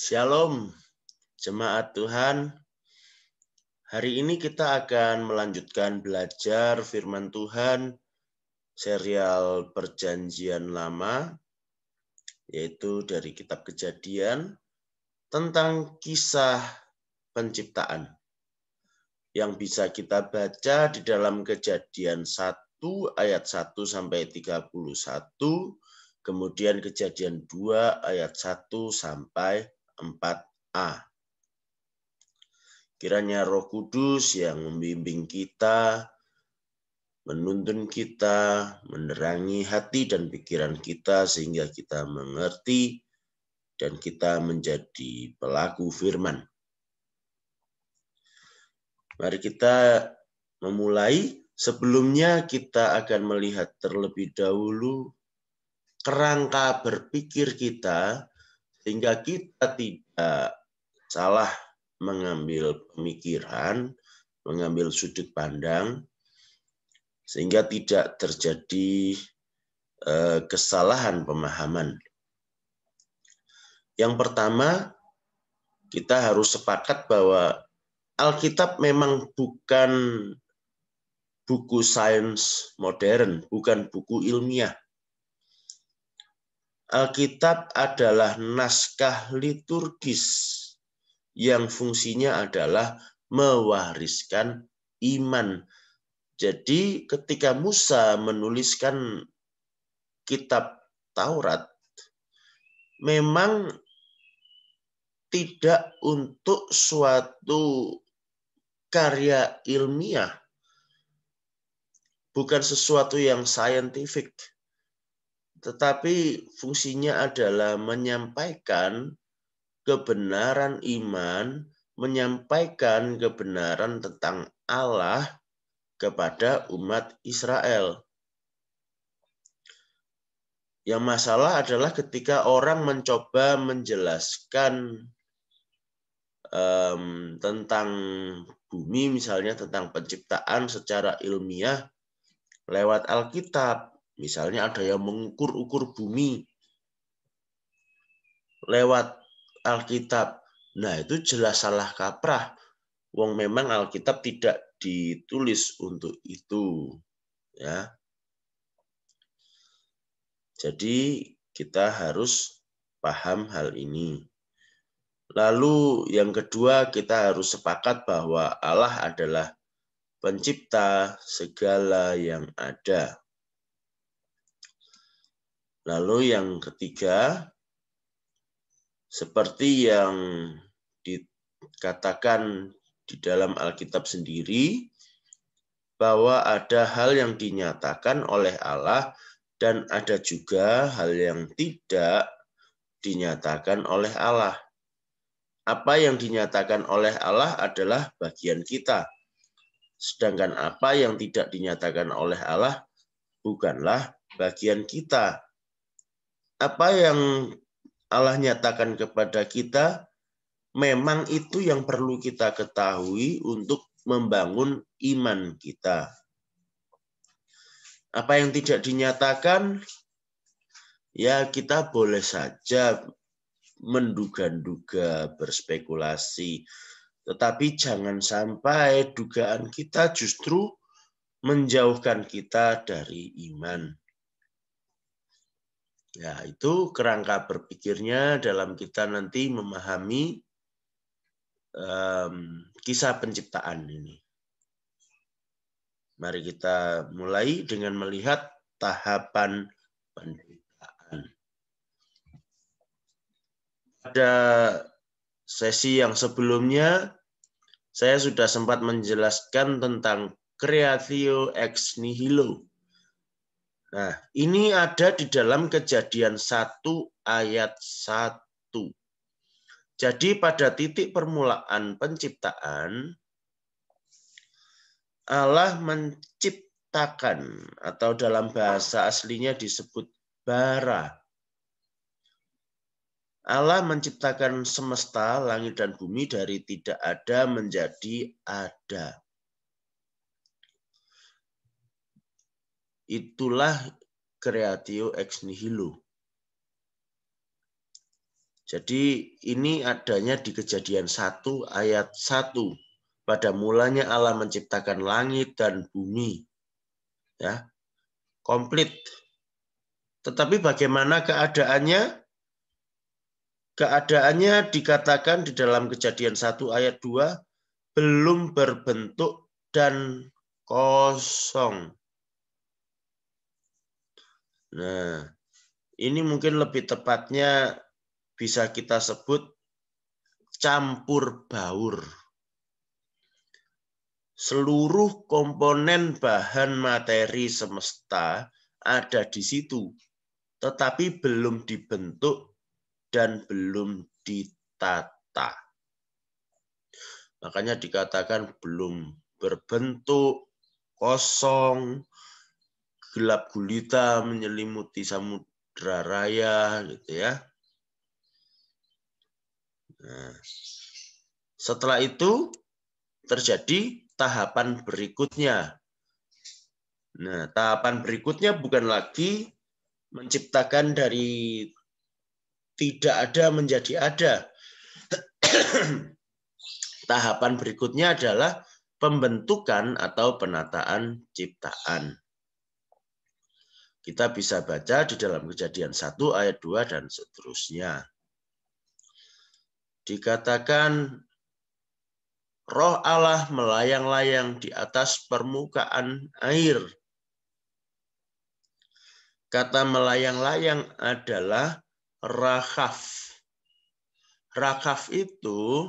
Shalom, jemaat Tuhan. Hari ini kita akan melanjutkan belajar firman Tuhan serial Perjanjian Lama, yaitu dari kitab Kejadian tentang kisah penciptaan yang bisa kita baca di dalam Kejadian 1 ayat 1 sampai 31, kemudian Kejadian 2 ayat 1 sampai 4a. Kiranya Roh Kudus yang membimbing kita, menuntun kita, menerangi hati dan pikiran kita sehingga kita mengerti dan kita menjadi pelaku firman. Mari kita memulai. Sebelumnya kita akan melihat terlebih dahulu kerangka berpikir kita sehingga kita tidak salah mengambil pemikiran, mengambil sudut pandang, sehingga tidak terjadi kesalahan pemahaman. Yang pertama, kita harus sepakat bahwa Alkitab memang bukan buku sains modern, bukan buku ilmiah. Alkitab adalah naskah liturgis yang fungsinya adalah mewariskan iman. Jadi ketika Musa menuliskan kitab Taurat, memang tidak untuk suatu karya ilmiah, bukan sesuatu yang saintifik, tetapi fungsinya adalah menyampaikan kebenaran iman, menyampaikan kebenaran tentang Allah kepada umat Israel. Yang masalah adalah ketika orang mencoba menjelaskan tentang bumi, misalnya tentang penciptaan secara ilmiah lewat Alkitab. Misalnya ada yang mengukur-ukur bumi lewat Alkitab. Nah, itu jelas salah kaprah. Wong memang Alkitab tidak ditulis untuk itu, ya. Jadi kita harus paham hal ini. Lalu yang kedua, kita harus sepakat bahwa Allah adalah pencipta segala yang ada. Lalu yang ketiga, seperti yang dikatakan di dalam Alkitab sendiri, bahwa ada hal yang dinyatakan oleh Allah dan ada juga hal yang tidak dinyatakan oleh Allah. Apa yang dinyatakan oleh Allah adalah bagian kita. Sedangkan apa yang tidak dinyatakan oleh Allah bukanlah bagian kita. Apa yang Allah nyatakan kepada kita, memang itu yang perlu kita ketahui untuk membangun iman kita. Apa yang tidak dinyatakan, ya kita boleh saja menduga-duga, berspekulasi. Tetapi jangan sampai dugaan kita justru menjauhkan kita dari iman. Ya, itu kerangka berpikirnya dalam kita nanti memahami kisah penciptaan ini. Mari kita mulai dengan melihat tahapan penciptaan. Pada sesi yang sebelumnya, saya sudah sempat menjelaskan tentang creatio ex nihilo. Nah, ini ada di dalam Kejadian 1 ayat 1. Jadi pada titik permulaan penciptaan, Allah menciptakan, atau dalam bahasa aslinya disebut bara. Allah menciptakan semesta, langit dan bumi dari tidak ada menjadi ada. Itulah creatio ex nihilo. Jadi ini adanya di Kejadian 1 ayat 1. Pada mulanya Allah menciptakan langit dan bumi. Ya, komplit. Tetapi bagaimana keadaannya? Keadaannya dikatakan di dalam Kejadian 1 ayat 2 belum berbentuk dan kosong. Nah, ini mungkin lebih tepatnya bisa kita sebut campur baur. Seluruh komponen bahan materi semesta ada di situ, tetapi belum dibentuk dan belum ditata. Makanya dikatakan belum berbentuk, kosong, gelap gulita menyelimuti samudra raya, gitu ya. Nah, setelah itu terjadi tahapan berikutnya. Nah, tahapan berikutnya bukan lagi menciptakan dari tidak ada menjadi ada. Tahapan berikutnya adalah pembentukan atau penataan ciptaan. Kita bisa baca di dalam Kejadian 1 ayat 2 dan seterusnya. Dikatakan Roh Allah melayang-layang di atas permukaan air. Kata melayang-layang adalah rakhaf. Rakhaf itu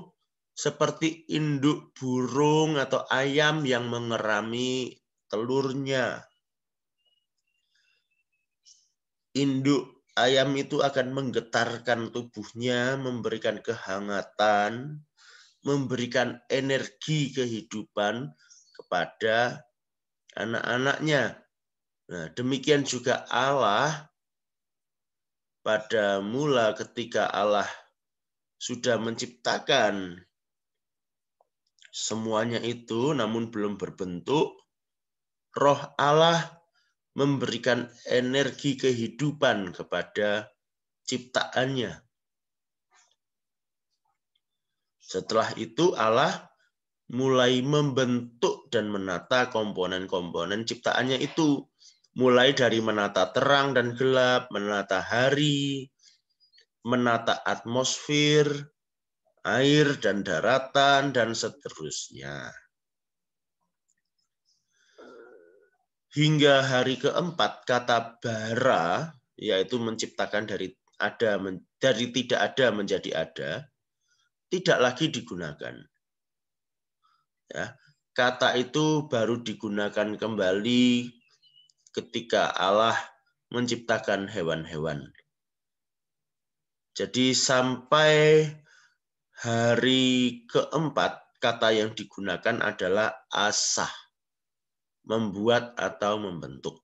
seperti induk burung atau ayam yang mengerami telurnya. Induk ayam itu akan menggetarkan tubuhnya, memberikan kehangatan, memberikan energi kehidupan kepada anak-anaknya. Nah, demikian juga Allah pada mula ketika Allah sudah menciptakan semuanya itu namun belum berbentuk, Roh Allah memberikan energi kehidupan kepada ciptaannya. Setelah itu Allah mulai membentuk dan menata komponen-komponen ciptaannya itu. Mulai dari menata terang dan gelap, menata hari, menata atmosfer, air dan daratan, dan seterusnya. Hingga hari keempat, kata bara, yaitu menciptakan dari tidak ada menjadi ada, tidak lagi digunakan. Ya, kata itu baru digunakan kembali ketika Allah menciptakan hewan-hewan. Jadi sampai hari keempat, kata yang digunakan adalah asah, membuat atau membentuk.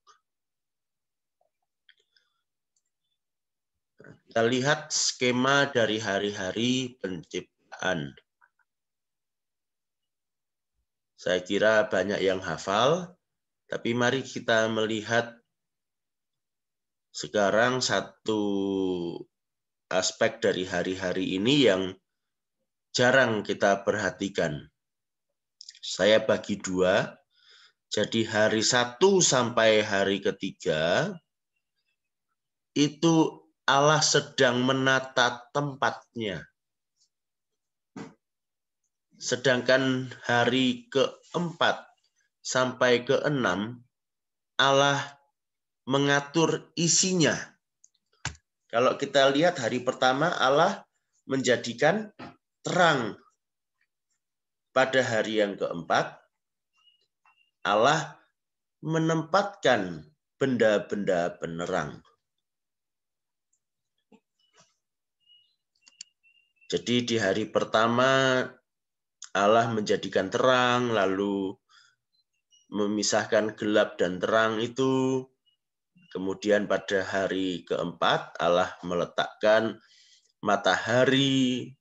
Kita lihat skema dari hari-hari penciptaan. Saya kira banyak yang hafal, tapi mari kita melihat sekarang satu aspek dari hari-hari ini yang jarang kita perhatikan. Saya bagi dua, jadi hari 1 sampai hari ketiga, itu Allah sedang menata tempatnya. Sedangkan hari keempat sampai keenam, Allah mengatur isinya. Kalau kita lihat hari pertama, Allah menjadikan terang. Pada hari yang keempat, Allah menempatkan benda-benda penerang. Jadi di hari pertama, Allah menjadikan terang, lalu memisahkan gelap dan terang itu. Kemudian pada hari keempat, Allah meletakkan matahari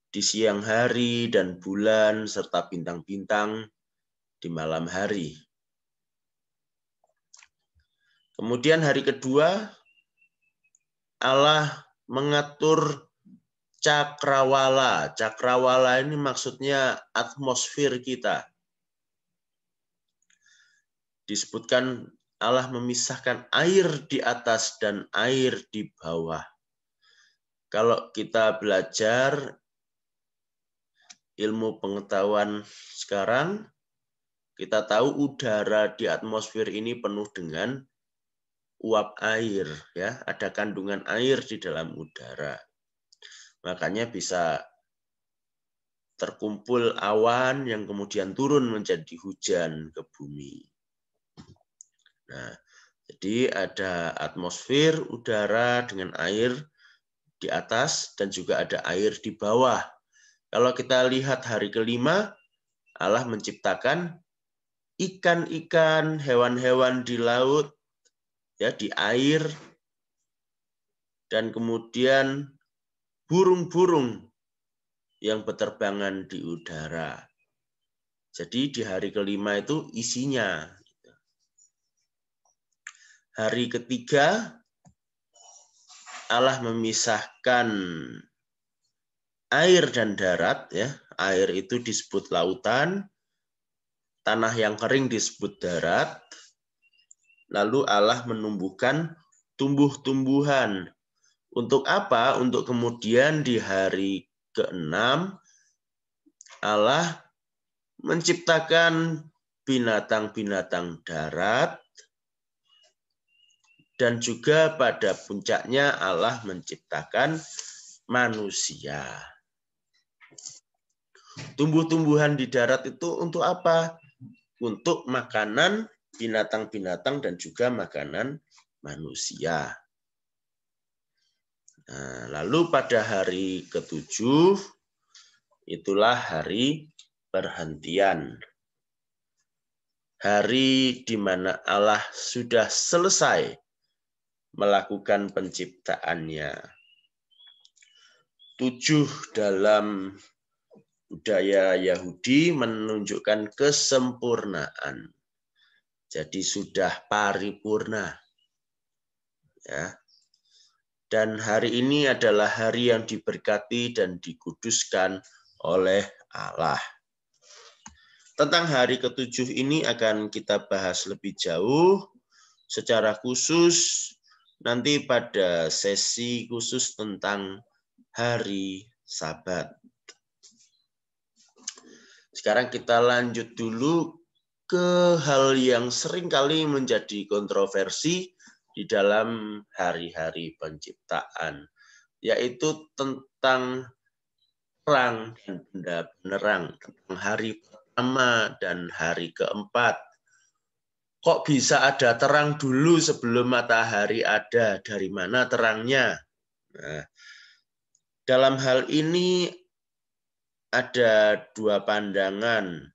di siang hari dan bulan serta bintang-bintang di malam hari. Kemudian hari kedua, Allah mengatur cakrawala. Cakrawala ini maksudnya atmosfer kita. Disebutkan Allah memisahkan air di atas dan air di bawah. Kalau kita belajar ilmu pengetahuan sekarang, kita tahu udara di atmosfer ini penuh dengan uap air, ya, ada kandungan air di dalam udara. Makanya bisa terkumpul awan yang kemudian turun menjadi hujan ke bumi. Nah, jadi ada atmosfer udara dengan air di atas dan juga ada air di bawah. Kalau kita lihat hari kelima, Allah menciptakan ikan-ikan, hewan-hewan di laut, ya, di air, dan kemudian burung-burung yang berterbangan di udara. Jadi di hari kelima itu isinya. Hari ketiga, Allah memisahkan air dan darat. Ya. Air itu disebut lautan, tanah yang kering disebut darat. Lalu Allah menumbuhkan tumbuh-tumbuhan. Untuk apa? Untuk kemudian di hari ke-6, Allah menciptakan binatang-binatang darat, dan juga pada puncaknya Allah menciptakan manusia. Tumbuh-tumbuhan di darat itu untuk apa? Untuk makanan binatang-binatang dan juga makanan manusia. Nah, lalu pada hari ke-7, itulah hari perhentian. Hari di mana Allah sudah selesai melakukan penciptaannya. 7 dalam budaya Yahudi menunjukkan kesempurnaan. Jadi sudah paripurna. Ya. Dan hari ini adalah hari yang diberkati dan dikuduskan oleh Allah. Tentang hari ke-7 ini akan kita bahas lebih jauh secara khusus nanti pada sesi khusus tentang hari Sabat. Sekarang kita lanjut dulu ke hal yang seringkali menjadi kontroversi di dalam hari-hari penciptaan, yaitu tentang terang dan benda penerang, tentang hari pertama dan hari keempat. Kok bisa ada terang dulu sebelum matahari ada? Dari mana terangnya? Nah, dalam hal ini ada 2 pandangan.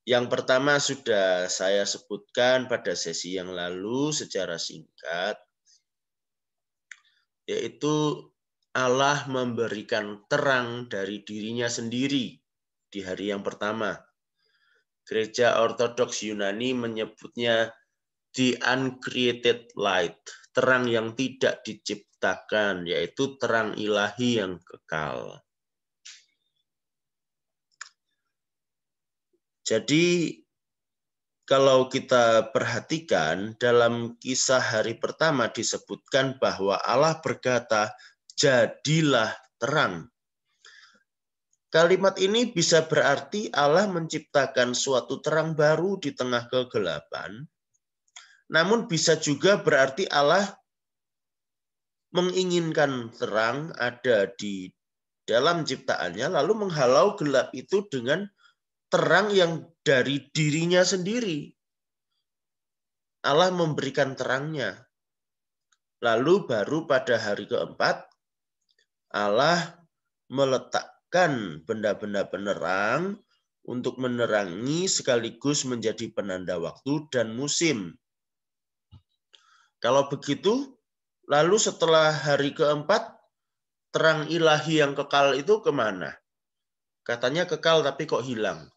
Yang pertama sudah saya sebutkan pada sesi yang lalu secara singkat, yaitu Allah memberikan terang dari dirinya sendiri di hari yang pertama. Gereja Ortodoks Yunani menyebutnya the uncreated light, terang yang tidak diciptakan, yaitu terang ilahi yang kekal. Jadi kalau kita perhatikan dalam kisah hari pertama disebutkan bahwa Allah berkata, jadilah terang. Kalimat ini bisa berarti Allah menciptakan suatu terang baru di tengah kegelapan, namun bisa juga berarti Allah menginginkan terang ada di dalam ciptaannya, lalu menghalau gelap itu dengan terang yang dari dirinya sendiri. Allah memberikan terangnya. Lalu baru pada hari keempat, Allah meletakkan benda-benda penerang untuk menerangi sekaligus menjadi penanda waktu dan musim. Kalau begitu, lalu setelah hari keempat, terang ilahi yang kekal itu kemana? Katanya kekal tapi kok hilang?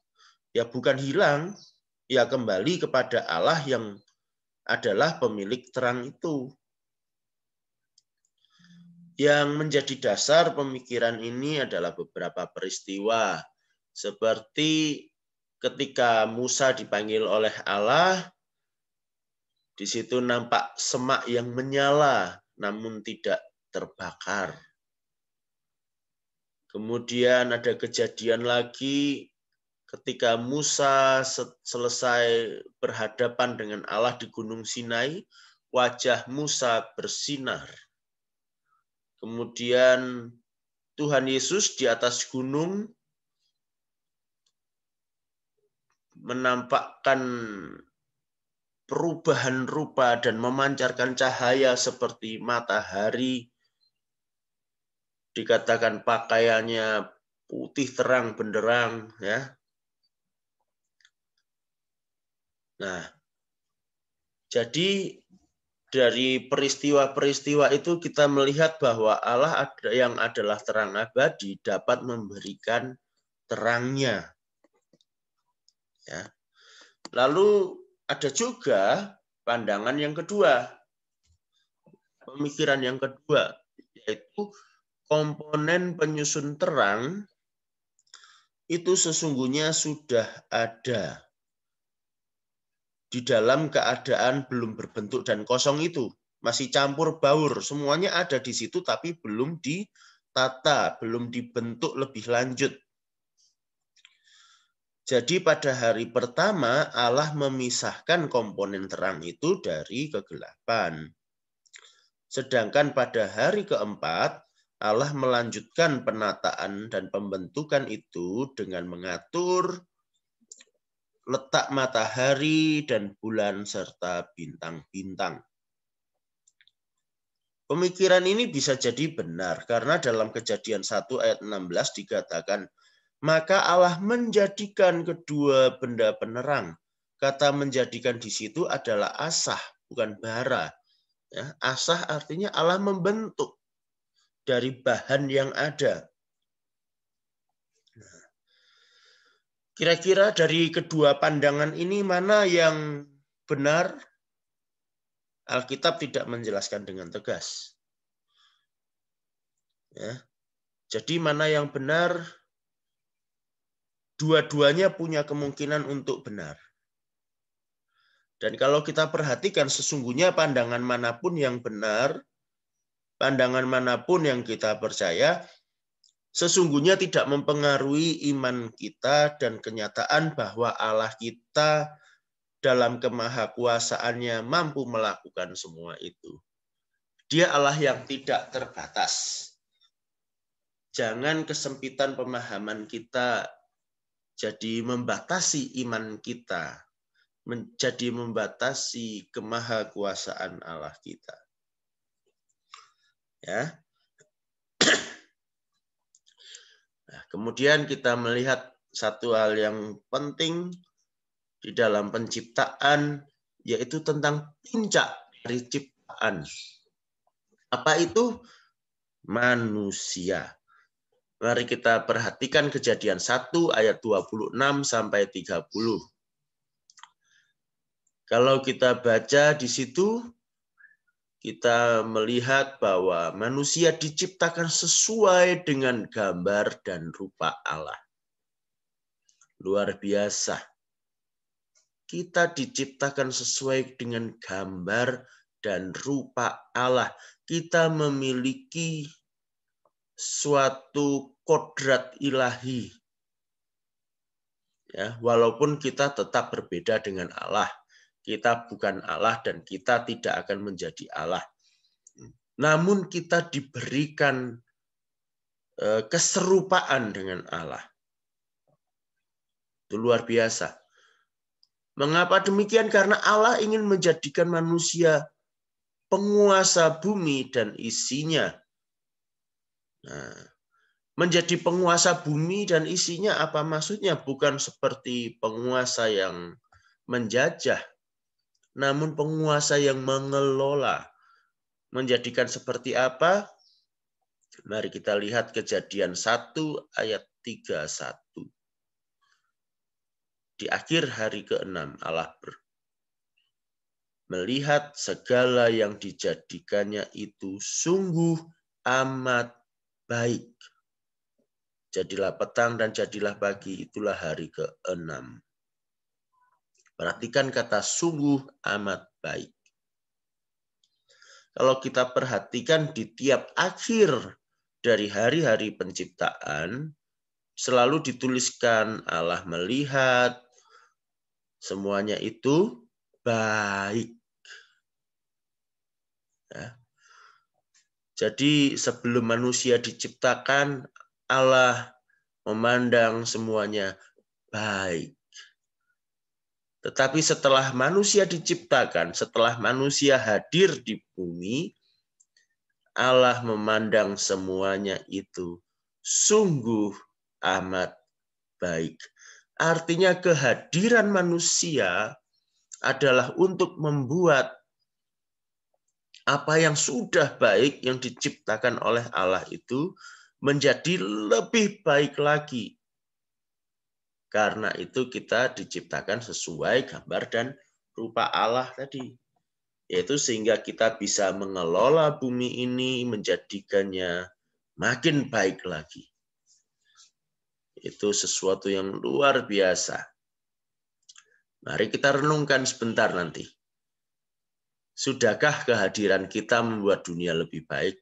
Ya bukan hilang, ya kembali kepada Allah yang adalah pemilik terang itu. Yang menjadi dasar pemikiran ini adalah beberapa peristiwa, seperti ketika Musa dipanggil oleh Allah, di situ nampak semak yang menyala namun tidak terbakar. Kemudian ada kejadian lagi ketika Musa selesai berhadapan dengan Allah di Gunung Sinai, wajah Musa bersinar. Kemudian Tuhan Yesus di atas gunung menampakkan perubahan rupa dan memancarkan cahaya seperti matahari. Dikatakan pakaiannya putih terang benderang, ya. Nah, jadi dari peristiwa-peristiwa itu kita melihat bahwa Allah yang adalah terang abadi dapat memberikan terangnya. Ya. Lalu ada juga pandangan yang kedua, pemikiran yang kedua, yaitu komponen penyusun terang itu sesungguhnya sudah ada di dalam keadaan belum berbentuk dan kosong itu. Masih campur baur, semuanya ada di situ tapi belum ditata, belum dibentuk lebih lanjut. Jadi pada hari pertama Allah memisahkan komponen terang itu dari kegelapan. Sedangkan pada hari keempat Allah melanjutkan penataan dan pembentukan itu dengan mengatur letak matahari dan bulan serta bintang-bintang. Pemikiran ini bisa jadi benar karena dalam Kejadian 1 ayat 16 dikatakan, maka Allah menjadikan kedua benda penerang. Kata menjadikan di situ adalah asah, bukan bara. Ya, asah artinya Allah membentuk dari bahan yang ada. Kira-kira dari kedua pandangan ini mana yang benar? Alkitab tidak menjelaskan dengan tegas. Ya. Jadi mana yang benar? Dua-duanya punya kemungkinan untuk benar. Dan kalau kita perhatikan sesungguhnya pandangan manapun yang benar, pandangan manapun yang kita percaya, sesungguhnya tidak mempengaruhi iman kita dan kenyataan bahwa Allah kita dalam kemahakuasaannya mampu melakukan semua itu. Dia Allah yang tidak terbatas. Jangan kesempitan pemahaman kita jadi membatasi iman kita, menjadi membatasi kemahakuasaan Allah kita. Ya. Nah, kemudian kita melihat satu hal yang penting di dalam penciptaan, yaitu tentang puncak dari ciptaan. Apa itu? Manusia. Mari kita perhatikan Kejadian 1 ayat 26 sampai 30. Kalau kita baca di situ, kita melihat bahwa manusia diciptakan sesuai dengan gambar dan rupa Allah. Luar biasa. Kita diciptakan sesuai dengan gambar dan rupa Allah. Kita memiliki suatu kodrat ilahi. Ya, walaupun kita tetap berbeda dengan Allah. Kita bukan Allah dan kita tidak akan menjadi Allah. Namun kita diberikan keserupaan dengan Allah. Itu luar biasa. Mengapa demikian? Karena Allah ingin menjadikan manusia penguasa bumi dan isinya. Nah, menjadi penguasa bumi dan isinya apa maksudnya? Bukan seperti penguasa yang menjajah, namun penguasa yang mengelola. Menjadikan seperti apa? Mari kita lihat Kejadian 1 ayat 31. Di akhir hari ke-6 Allah melihat segala yang dijadikannya itu sungguh amat baik. Jadilah petang dan jadilah pagi, itulah hari ke-6. Perhatikan kata sungguh amat baik. Kalau kita perhatikan di tiap akhir dari hari-hari penciptaan, selalu dituliskan Allah melihat, semuanya itu baik. Ya. Jadi sebelum manusia diciptakan, Allah memandang semuanya baik. Tetapi setelah manusia diciptakan, setelah manusia hadir di bumi, Allah memandang semuanya itu sungguh amat baik. Artinya kehadiran manusia adalah untuk membuat apa yang sudah baik yang diciptakan oleh Allah itu menjadi lebih baik lagi. Karena itu kita diciptakan sesuai gambar dan rupa Allah tadi. Yaitu sehingga kita bisa mengelola bumi ini, menjadikannya makin baik lagi. Itu sesuatu yang luar biasa. Mari kita renungkan sebentar nanti. Sudahkah kehadiran kita membuat dunia lebih baik?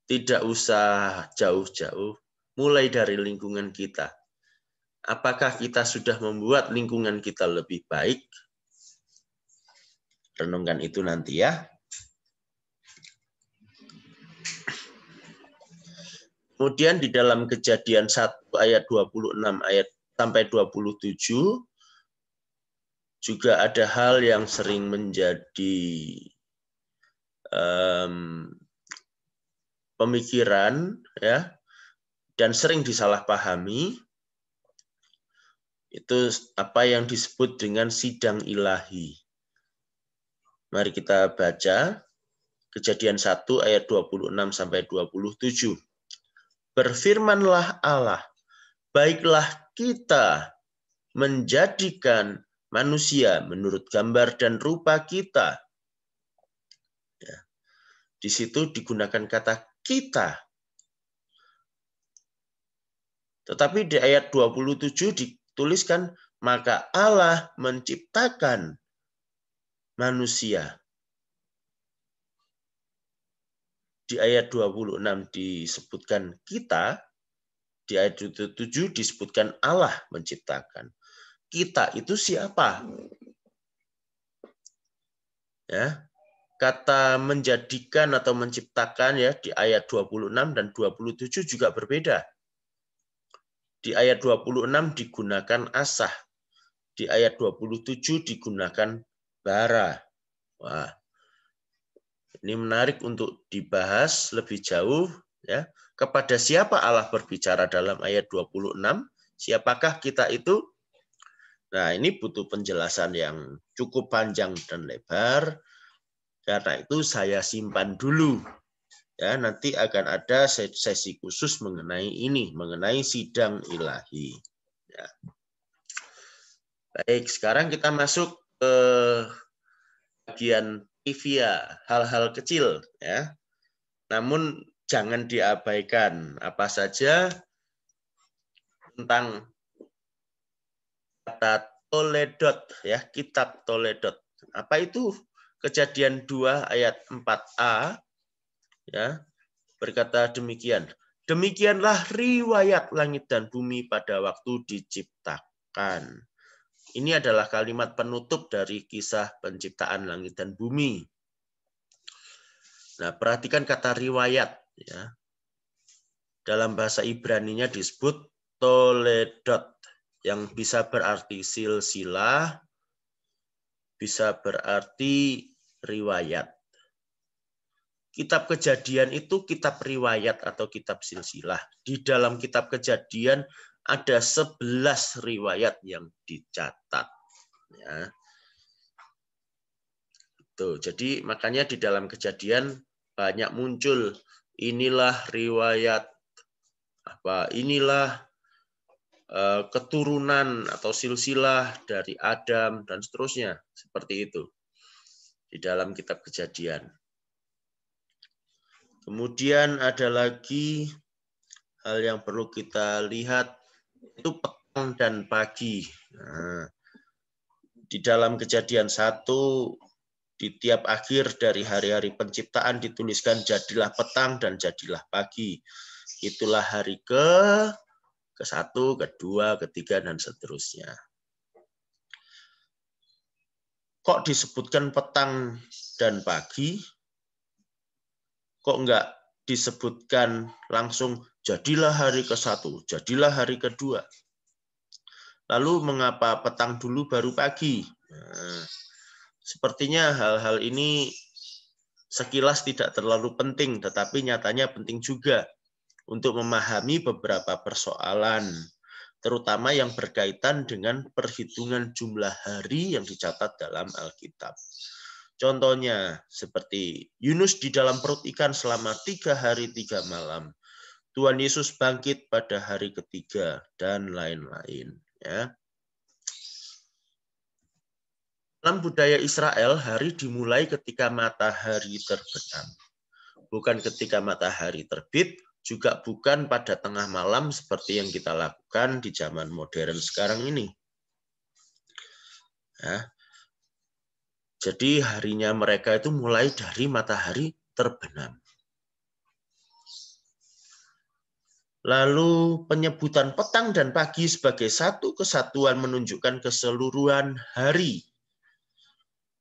Tidak usah jauh-jauh, mulai dari lingkungan kita. Apakah kita sudah membuat lingkungan kita lebih baik? Renungkan itu nanti ya. Kemudian di dalam Kejadian 1 ayat 26 ayat sampai 27 juga ada hal yang sering menjadi pemikiran ya dan sering disalahpahami. Itu apa yang disebut dengan sidang ilahi. Mari kita baca Kejadian 1 ayat 26 sampai 27. Berfirmanlah Allah, baiklah kita menjadikan manusia menurut gambar dan rupa kita. Ya. Di situ digunakan kata kita. Tetapi di ayat 27 dituliskan, maka Allah menciptakan manusia. Di ayat 26 disebutkan kita, di ayat 27 disebutkan Allah menciptakan. Kita itu siapa? Ya. Kata menjadikan atau menciptakan ya di ayat 26 dan 27 juga berbeda. Di ayat 26 digunakan asah. Di ayat 27 digunakan bara. Wah. Ini menarik untuk dibahas lebih jauh ya. Kepada siapa Allah berbicara dalam ayat 26? Siapakah kita itu? Nah, ini butuh penjelasan yang cukup panjang dan lebar. Karena itu saya simpan dulu. Ya, nanti akan ada sesi khusus mengenai ini, mengenai sidang ilahi. Ya. Baik, sekarang kita masuk ke bagian trivia, hal-hal kecil ya. Namun jangan diabaikan apa saja tentang kata Toledot ya, kitab Toledot. Apa itu? Kejadian 2 ayat 4a ya. Berkata demikian. Demikianlah riwayat langit dan bumi pada waktu diciptakan. Ini adalah kalimat penutup dari kisah penciptaan langit dan bumi. Nah, perhatikan kata riwayat. Ya. Dalam bahasa Ibraninya disebut toledot, yang bisa berarti silsilah, bisa berarti riwayat. Kitab Kejadian itu kitab riwayat atau kitab silsilah. Di dalam kitab Kejadian ada 11 riwayat yang dicatat. Ya. Tuh, jadi makanya di dalam Kejadian banyak muncul inilah riwayat apa, inilah keturunan atau silsilah dari Adam dan seterusnya, seperti itu di dalam kitab Kejadian. Kemudian ada lagi hal yang perlu kita lihat, itu petang dan pagi. Nah, di dalam Kejadian 1, di tiap akhir dari hari-hari penciptaan dituliskan jadilah petang dan jadilah pagi. Itulah hari ke-1, kedua, ketiga, dan seterusnya. Kok disebutkan petang dan pagi? Kok enggak disebutkan langsung jadilah hari ke-1, jadilah hari kedua? Lalu mengapa petang dulu baru pagi? Nah, sepertinya hal-hal ini sekilas tidak terlalu penting, tetapi nyatanya penting juga untuk memahami beberapa persoalan, terutama yang berkaitan dengan perhitungan jumlah hari yang dicatat dalam Alkitab. Contohnya, seperti Yunus di dalam perut ikan selama 3 hari 3 malam. Tuhan Yesus bangkit pada hari ketiga, dan lain-lain. Ya. Dalam budaya Israel, hari dimulai ketika matahari terbenam. Bukan ketika matahari terbit, juga bukan pada tengah malam seperti yang kita lakukan di zaman modern sekarang ini. Ya. Jadi harinya mereka itu mulai dari matahari terbenam. Lalu penyebutan petang dan pagi sebagai satu kesatuan menunjukkan keseluruhan hari.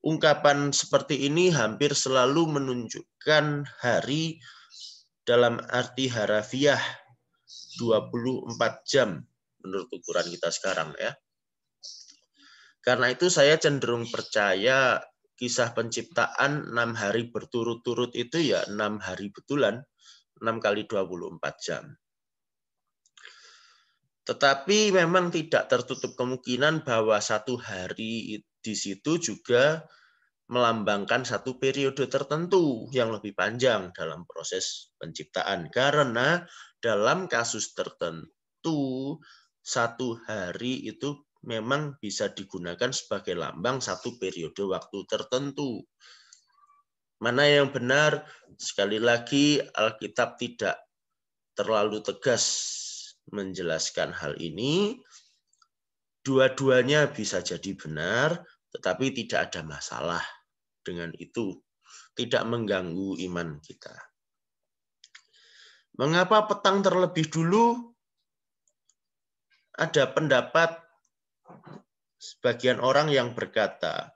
Ungkapan seperti ini hampir selalu menunjukkan hari dalam arti harafiah 24 jam menurut ukuran kita sekarang ya. Karena itu saya cenderung percaya kisah penciptaan 6 hari berturut-turut itu ya 6 hari betulan, 6 kali 24 jam. Tetapi memang tidak tertutup kemungkinan bahwa satu hari di situ juga melambangkan satu periode tertentu yang lebih panjang dalam proses penciptaan. Karena dalam kasus tertentu, satu hari itu memang bisa digunakan sebagai lambang satu periode waktu tertentu. Mana yang benar? Sekali lagi, Alkitab tidak terlalu tegas menjelaskan hal ini. Dua-duanya bisa jadi benar, tetapi tidak ada masalah dengan itu, tidak mengganggu iman kita. Mengapa petang terlebih dulu? Ada pendapat sebagian orang yang berkata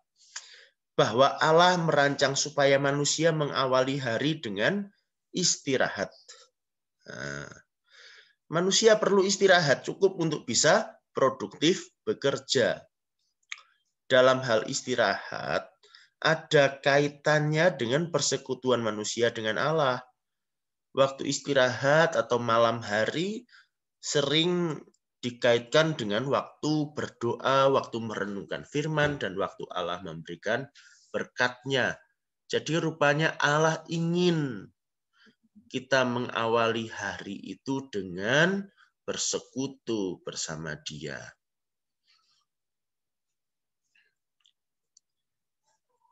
bahwa Allah merancang supaya manusia mengawali hari dengan istirahat. Nah, manusia perlu istirahat cukup untuk bisa produktif bekerja. Dalam hal istirahat, ada kaitannya dengan persekutuan manusia dengan Allah. Waktu istirahat atau malam hari sering dikaitkan dengan waktu berdoa, waktu merenungkan firman, dan waktu Allah memberikan berkat-Nya. Jadi rupanya Allah ingin kita mengawali hari itu dengan bersekutu bersama Dia.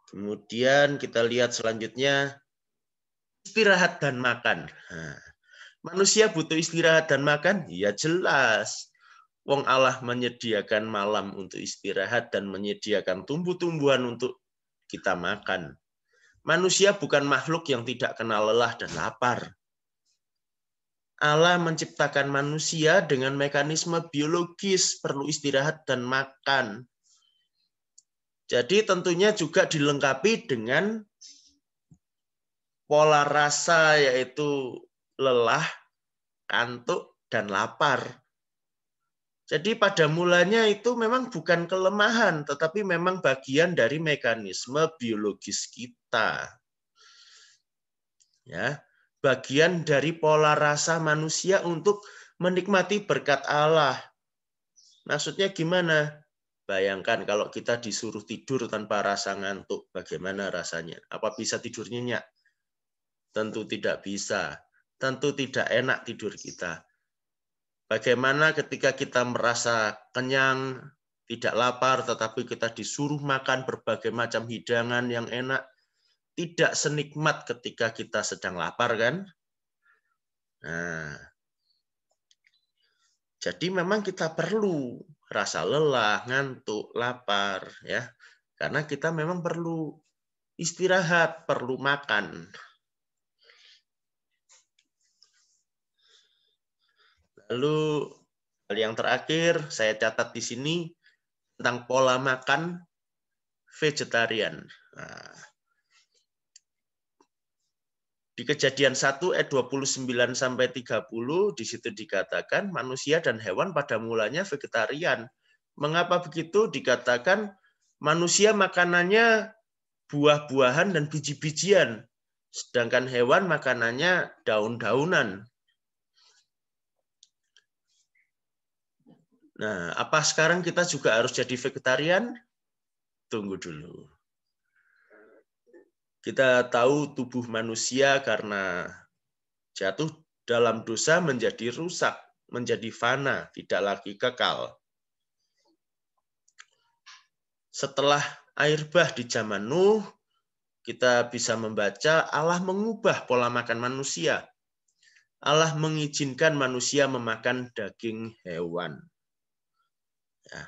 Kemudian kita lihat selanjutnya, istirahat dan makan. Nah, manusia butuh istirahat dan makan? Ya jelas. Wong Allah menyediakan malam untuk istirahat dan menyediakan tumbuh-tumbuhan untuk kita makan. Manusia bukan makhluk yang tidak kenal lelah dan lapar. Allah menciptakan manusia dengan mekanisme biologis, perlu istirahat dan makan. Jadi tentunya juga dilengkapi dengan pola rasa, yaitu lelah, kantuk, dan lapar. Jadi pada mulanya itu memang bukan kelemahan, tetapi memang bagian dari mekanisme biologis kita. Ya, bagian dari pola rasa manusia untuk menikmati berkat Allah. Maksudnya gimana? Bayangkan kalau kita disuruh tidur tanpa rasa ngantuk, bagaimana rasanya? Apa bisa tidur nyenyak? Tentu tidak bisa. Tentu tidak enak tidur kita. Bagaimana ketika kita merasa kenyang, tidak lapar, tetapi kita disuruh makan berbagai macam hidangan yang enak? tidak senikmat ketika kita sedang lapar, kan? Nah, jadi memang kita perlu rasa lelah, ngantuk, lapar, ya, karena kita memang perlu istirahat, perlu makan. Lalu hal yang terakhir saya catat di sini tentang pola makan vegetarian. Nah, di Kejadian 1 ayat 29 sampai 30 di situ dikatakan manusia dan hewan pada mulanya vegetarian. Mengapa begitu? Dikatakan manusia makanannya buah-buahan dan biji-bijian, sedangkan hewan makanannya daun-daunan. Nah, apa sekarang kita juga harus jadi vegetarian? Tunggu dulu. Kita tahu tubuh manusia karena jatuh dalam dosa menjadi rusak, menjadi fana, tidak lagi kekal. Setelah air bah di zaman Nuh, kita bisa membaca Allah mengubah pola makan manusia. Allah mengizinkan manusia memakan daging hewan. Ya.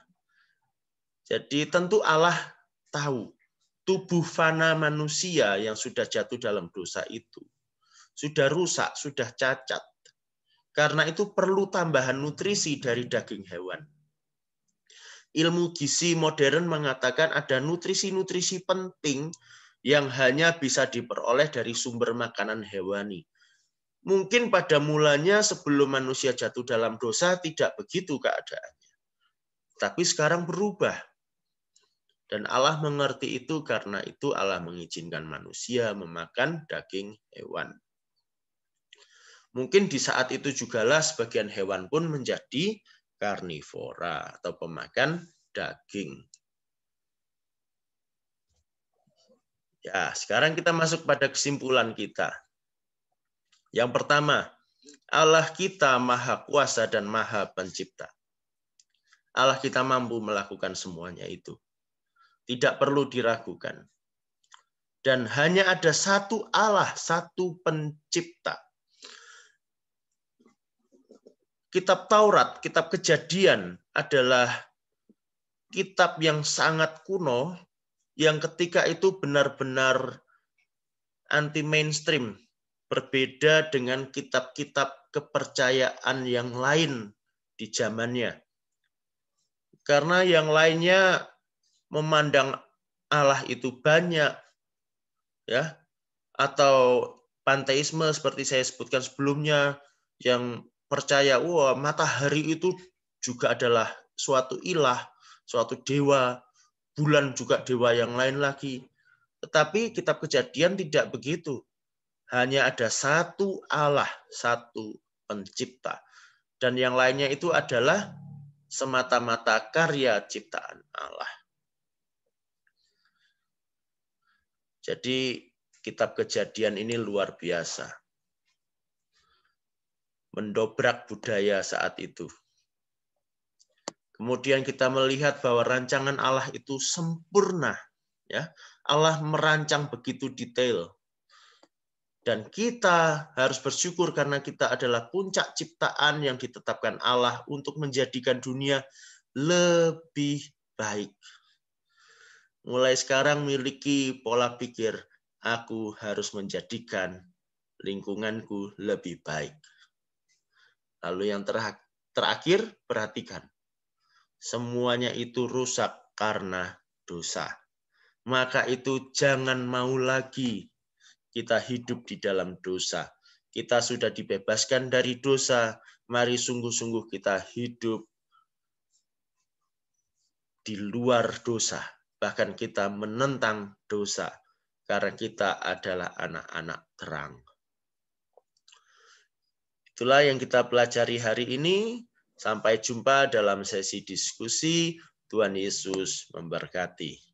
Jadi tentu Allah tahu tubuh fana manusia yang sudah jatuh dalam dosa itu sudah rusak, sudah cacat. Karena itu perlu tambahan nutrisi dari daging hewan. Ilmu gizi modern mengatakan ada nutrisi-nutrisi penting yang hanya bisa diperoleh dari sumber makanan hewani. Mungkin pada mulanya sebelum manusia jatuh dalam dosa tidak begitu keadaannya. Tapi sekarang berubah. Dan Allah mengerti itu, karena itu Allah mengizinkan manusia memakan daging hewan. Mungkin di saat itu jugalah sebagian hewan pun menjadi karnivora atau pemakan daging. Ya, sekarang kita masuk pada kesimpulan kita. Yang pertama, Allah kita Maha Kuasa dan Maha Pencipta. Allah kita mampu melakukan semuanya itu. Tidak perlu diragukan. Dan hanya ada satu Allah, satu pencipta. Kitab Taurat, kitab Kejadian adalah kitab yang sangat kuno, yang ketika itu benar-benar anti-mainstream, berbeda dengan kitab-kitab kepercayaan yang lain di zamannya. Karena yang lainnya memandang Allah itu banyak, ya, atau panteisme seperti saya sebutkan sebelumnya, yang percaya wah matahari itu juga adalah suatu ilah, suatu dewa, bulan juga dewa yang lain lagi. Tetapi kitab Kejadian tidak begitu. Hanya ada satu Allah, satu pencipta. Dan yang lainnya itu adalah semata-mata karya ciptaan Allah. Jadi kitab Kejadian ini luar biasa. Mendobrak budaya saat itu. Kemudian kita melihat bahwa rancangan Allah itu sempurna. Ya, Allah merancang begitu detail. Dan kita harus bersyukur karena kita adalah puncak ciptaan yang ditetapkan Allah untuk menjadikan dunia lebih baik. Mulai sekarang miliki pola pikir, aku harus menjadikan lingkunganku lebih baik. Lalu yang terakhir, perhatikan. Semuanya itu rusak karena dosa. Maka itu jangan mau lagi kita hidup di dalam dosa. Kita sudah dibebaskan dari dosa. Mari sungguh-sungguh kita hidup di luar dosa. Bahkan kita menentang dosa. Karena kita adalah anak-anak terang. Itulah yang kita pelajari hari ini. Sampai jumpa dalam sesi diskusi. Tuhan Yesus memberkati.